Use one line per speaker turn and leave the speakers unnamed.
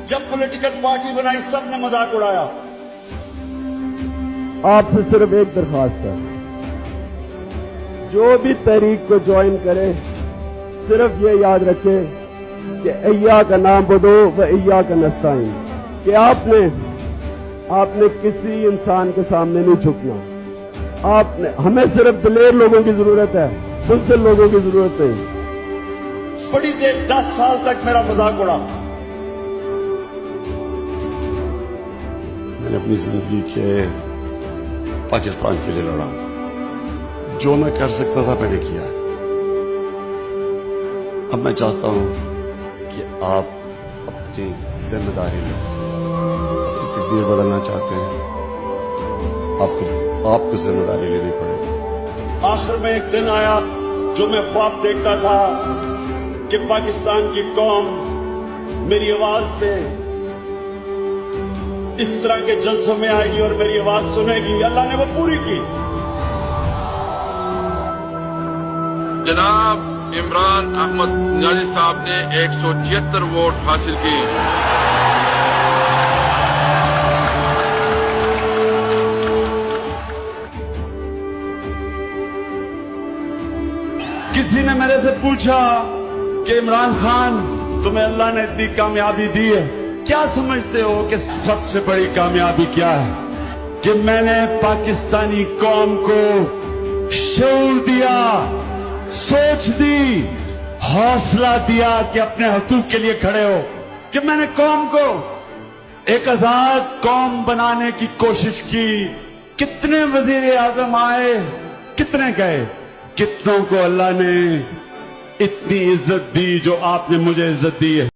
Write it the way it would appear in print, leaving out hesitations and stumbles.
जब political party बनाई सबने मजाक उड़ाया।
आपसे सिर्फ एक दरख्वास्त है, जो भी तहरीक को ज्वाइन करे सिर्फ ये याद रखे कि अय्या का नाम बदो व अय्या का नस्ताइन, कि आपने किसी इंसान के सामने नहीं झुकना। हमें सिर्फ दिलेर लोगों की जरूरत है, बुज़दिल लोगों की जरूरत नहीं।
बड़ी देर 10 साल तक मेरा मजाक उड़ा।
मैंने अपनी जिंदगी के पाकिस्तान के लिए लड़ा, जो मैं कर सकता था मैंने किया। अब मैं चाहता हूं कि आप अपनी जिम्मेदारी लें, अपनी तकदीर बदलना चाहते हैं, आपको जिम्मेदारी लेनी पड़ेगी।
आखिर में एक दिन आया जो मैं ख्वाब देखता था कि पाकिस्तान की कौम मेरी आवाज पे इस तरह के जलसों में आएगी और मेरी आवाज सुनेगी। अल्लाह ने वो पूरी की।
जनाब इमरान अहमद नियाज़ी साहब ने 176 वोट हासिल की।
किसी ने मेरे से पूछा कि इमरान खान, तुम्हें अल्लाह ने इतनी कामयाबी दी है, क्या समझते हो कि सबसे बड़ी कामयाबी क्या है? कि मैंने पाकिस्तानी कौम को शऊर दिया, सोच दी, हौसला दिया कि अपने हकूक के लिए खड़े हो। कि मैंने कौम को एक आजाद कौम बनाने की कोशिश की। कितने वजीर आजम आए, कितने गए, कितनों को अल्लाह ने इतनी इज्जत दी जो आपने मुझे इज्जत दी है।